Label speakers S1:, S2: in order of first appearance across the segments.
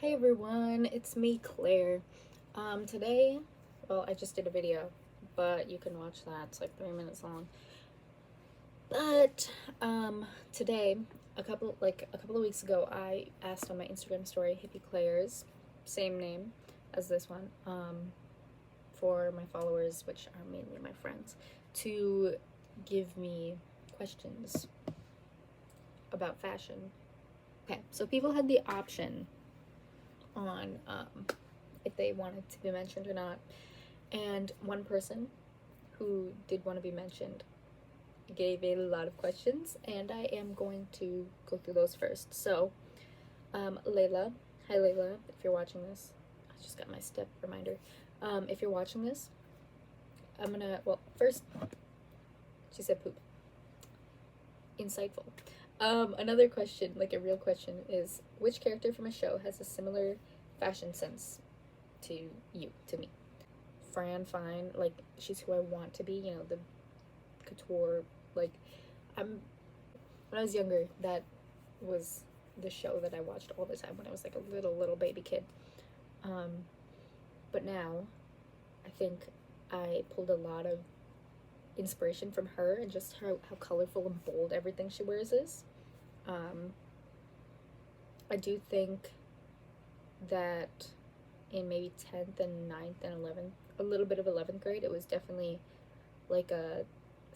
S1: Hey everyone, it's me, Claire. Today, well, I just did a video, but you can watch that. It's like 3 minutes long. But today, a couple of weeks ago, I asked on my Instagram story, Hippie Claire's, same name as this one, for my followers, which are mainly my friends, to give me questions about fashion. Okay, so people had the option on if they wanted to be mentioned or not. And one person who did want to be mentioned gave a lot of questions, and I am going to go through those first. So, Layla, hi Layla, if you're watching this, I just got my step reminder. If you're watching this, well, first, she said poop. Insightful. Another question, like a real question, is which character from a show has a similar fashion sense to you, to me? Fran Fine, like she's who I want to be, the couture, like I'm when I was younger, that was the show that I watched all the time when I was like a little baby kid. Um, but now I think I pulled a lot of inspiration from her and just how colorful and bold everything she wears is. Um, I do think that in maybe 10th and 9th and 11th, a little bit of 11th grade, it was definitely like a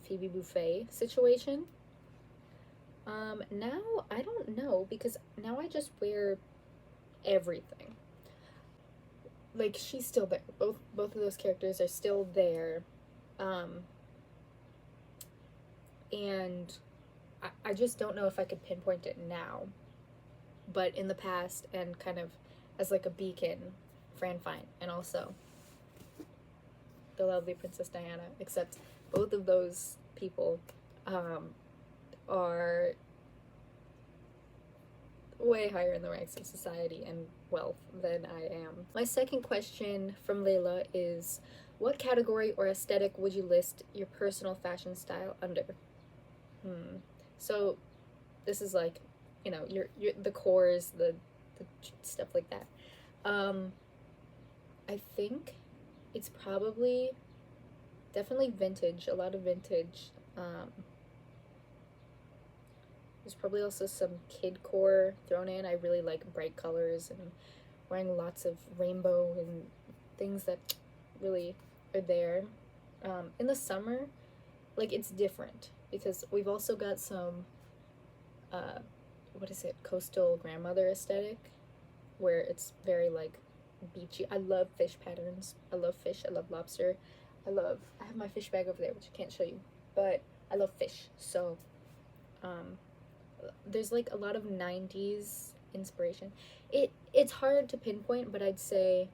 S1: Phoebe Buffay situation. Now I don't know because now I just wear everything. Like she's still there. Both of those characters are still there. Um, and I just don't know if I could pinpoint it now. But in the past and kind of as like a beacon, Fran Fine, and also the lovely Princess Diana, except both of those people are way higher in the ranks of society and wealth than I am. My second question from Layla is, what category or aesthetic would you list your personal fashion style under? So this is like, your the cores, the stuff like that. I think it's probably definitely vintage, a lot of vintage. There's probably also some kid core thrown in. I really like bright colors and wearing lots of rainbow and things that really are there. In the summer, like it's different because we've also got some, what is it, coastal grandmother aesthetic, where it's very like beachy. I love fish patterns. I love fish. I love lobster. I have my fish bag over there, which I can't show you, but I love fish. So, um, there's like a lot of 90s inspiration. It's hard to pinpoint, but I'd say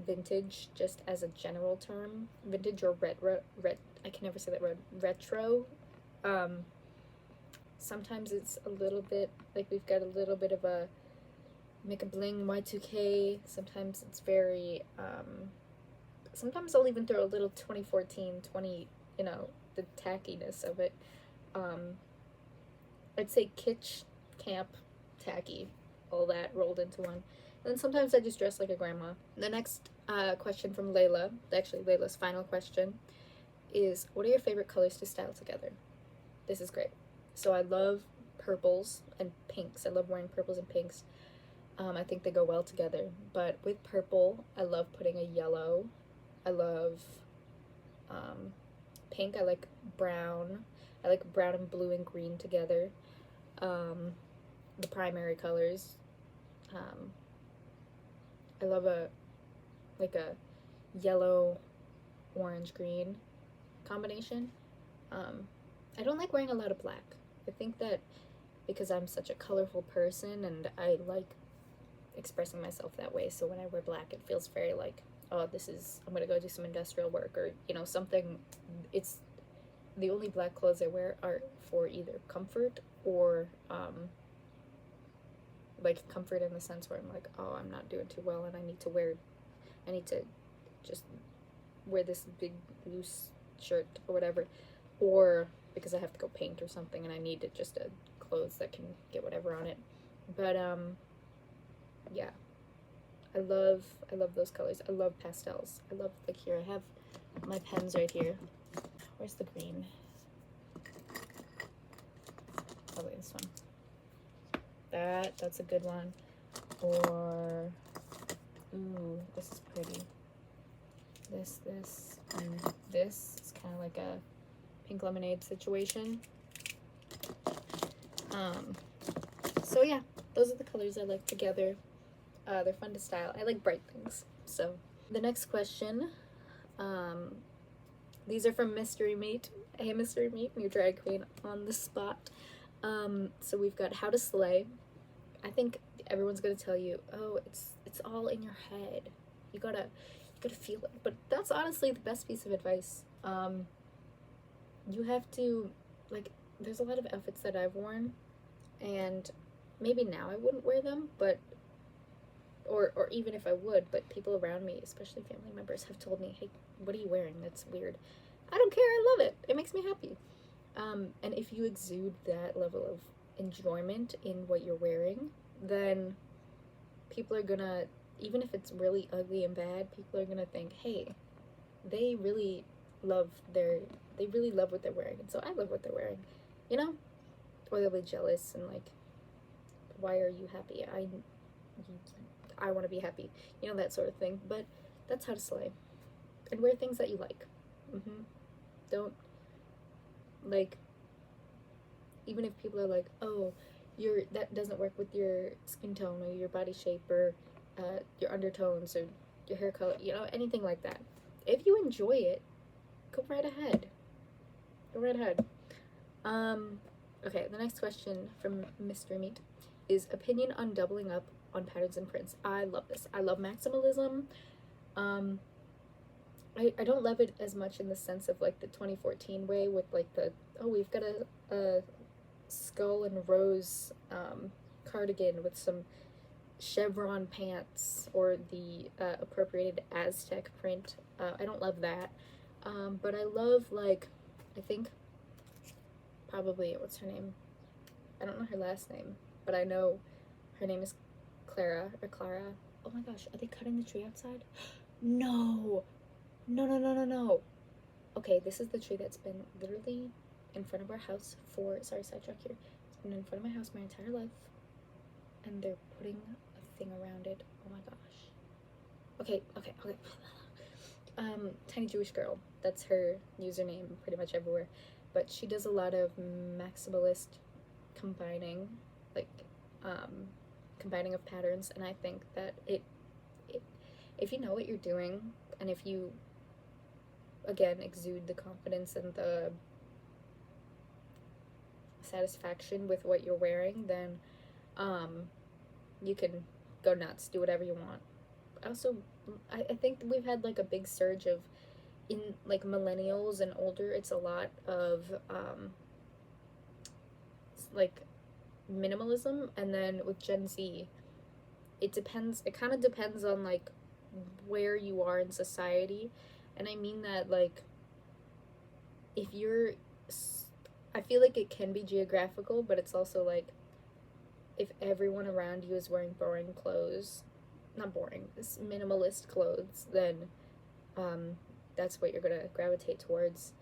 S1: vintage just as a general term. Vintage or I can never say that word. Retro. Um Sometimes it's a little bit like we've got a little bit of a make a bling Y2K. Sometimes it's very sometimes I'll even throw a little 2014, 20, the tackiness of it. Um I'd say kitsch, camp, tacky, all that rolled into one. And then sometimes I just dress like a grandma. The next question from Layla, actually Layla's final question, is what are your favorite colors to style together? This is great. So I love purples and pinks. I love wearing purples and pinks. I think they go well together. But with purple, I love putting a yellow. I love pink. I like brown. I like brown and blue and green together. The primary colors. Um, I love a yellow, orange, green combination. I don't like wearing a lot of black. I think that because I'm such a colorful person and I like expressing myself that way, so when I wear black, it feels very like, oh, I'm gonna go do some industrial work or, something. It's the only black clothes I wear are for either comfort or like comfort in the sense where I'm like, oh, I'm not doing too well and I need to just wear this big loose shirt or whatever, or because I have to go paint or something and I need just a clothes that can get whatever on it. But yeah, I love those colors. I love pastels. I love, like, here I have my pens right here. Where's the green? Probably this one. That's a good one. Or, ooh, this is pretty. This, and this is kind of like a pink lemonade situation. So yeah, those are the colors I like together. They're fun to style. I like bright things. So the next question, these are from Mystery Meat. Hey, Mystery Meat, new drag queen on the spot. So we've got how to slay. I think everyone's gonna tell you, oh, it's all in your head. You gotta feel it. But that's honestly the best piece of advice. You have to, like, there's a lot of outfits that I've worn, and maybe now I wouldn't wear them, but or even if I would, but people around me, especially family members, have told me, hey, what are you wearing? That's weird. I don't care. I love it. It makes me happy. And if you exude that level of enjoyment in what you're wearing, then people are gonna, even if it's really ugly and bad, people are gonna think, hey, they really love what they're wearing, and so I love what they're wearing, you know? Or they'll be jealous and like, why are you happy? I want to be happy, you know, that sort of thing. But that's how to slay. And wear things that you like. Don't, like, even if people are like, oh, that doesn't work with your skin tone or your body shape or your undertones or your hair color, you know, anything like that. If you enjoy it, go right ahead. Okay, the next question from Mr. Meat is opinion on doubling up on patterns and prints. I love this. I love maximalism. I don't love it as much in the sense of like the 2014 way with like the, oh, we've got a skull and rose cardigan with some chevron pants or the appropriated Aztec print. I don't love that. But I love, like, I think probably, what's her name? I don't know her last name, but I know her name is Clara. Oh my gosh, are they cutting the tree outside? No. Okay, this is the tree that's been literally in front of our house for, sorry, sidetrack here. It's been in front of my house my entire life, and they're putting a thing around it. Oh my gosh. Okay. Tiny Jewish Girl. That's her username pretty much everywhere. But she does a lot of maximalist combining, like, combining of patterns, and I think that if you know what you're doing, and if you, again, exude the confidence and the satisfaction with what you're wearing, then you can go nuts, do whatever you want. Also, I think we've had like a big surge of, in like millennials and older, it's a lot of like minimalism, and then with Gen Z, it kind of depends on like where you are in society, and I mean that, like, if you're, I feel like it can be geographical, but it's also like, if everyone around you is wearing boring clothes, not boring, this minimalist clothes, then that's what you're gonna gravitate towards.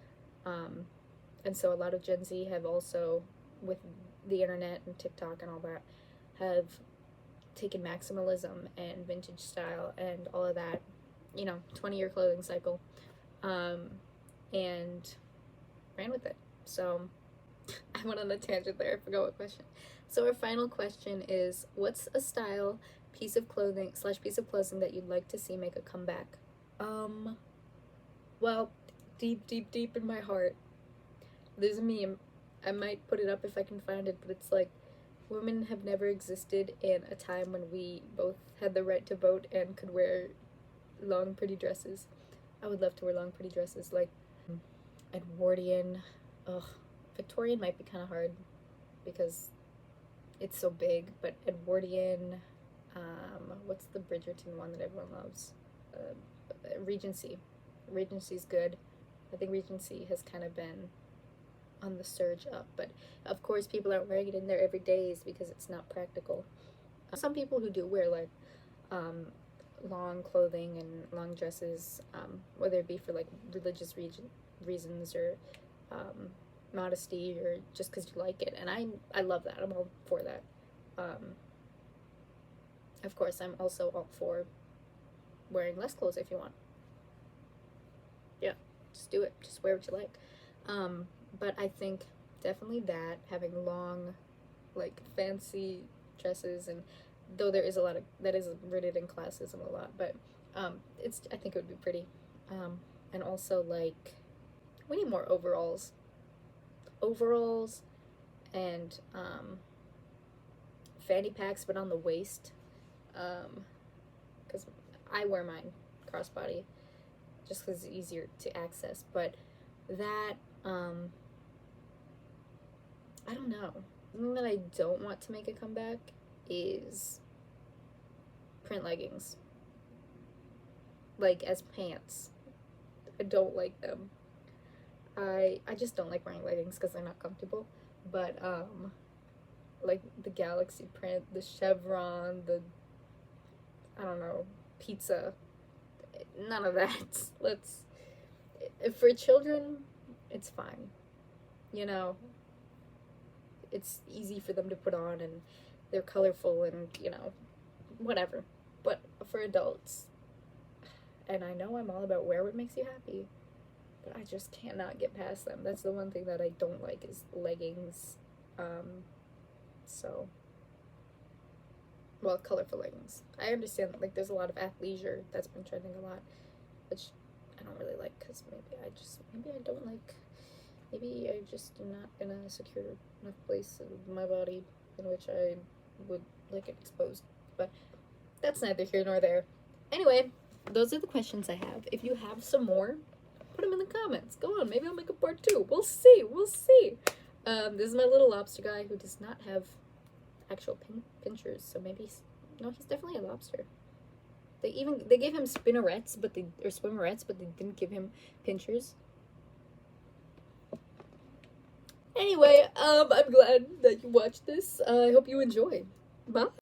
S1: And so a lot of Gen Z have also, with the internet and TikTok and all that, have taken maximalism and vintage style and all of that, 20-year clothing cycle, and ran with it. So I went on a tangent there, I forgot what question. So our final question is, what's a style, piece of clothing that you'd like to see make a comeback? Well, deep in my heart, there's a meme. I might put it up if I can find it, but it's like, women have never existed in a time when we both had the right to vote and could wear long, pretty dresses. I would love to wear long, pretty dresses, like Edwardian. Victorian might be kind of hard because it's so big, but Edwardian, what's the Bridgerton one that everyone loves? Regency. Regency's good. I think Regency has kind of been on the surge up, but of course people aren't wearing it in their everydays because it's not practical. Some people who do wear like long clothing and long dresses, whether it be for like religious reasons or modesty or just because you like it. And I love that. I'm all for that. Of course, I'm also all for wearing less clothes if you want. Yeah, just do it. Just wear what you like. But I think definitely that, having long, like, fancy dresses, and though there is a lot of that is rooted in classism a lot, but I think it would be pretty. And also, like, we need more overalls and fanny packs, but on the waist, because I wear mine crossbody just because it's easier to access. But that, I don't know. Something that I don't want to make a comeback is print leggings, like as pants. I don't like them. I just don't like wearing leggings because they're not comfortable. But like the galaxy print, the chevron, the, I don't know, pizza, none of that. Let's, for children, it's fine. You know, it's easy for them to put on and they're colorful and, you know, whatever. But for adults, and I know I'm all about wear what makes you happy, but I just cannot get past them. That's the one thing that I don't like is leggings. So, well, colorful leggings. I understand that, like, there's a lot of athleisure that's been trending a lot, which I don't really like because maybe I don't like, maybe I just am not in a secure enough place in my body in which I would like it exposed. But that's neither here nor there. Anyway, those are the questions I have. If you have some more, put them in the comments. Go on, maybe I'll make a part 2. We'll see. This is my little lobster guy who does not have actual pinchers, so maybe he's definitely a lobster. They gave him spinnerets, but they didn't give him pinchers. Anyway, I'm glad that you watched this. I hope you enjoyed. Bye.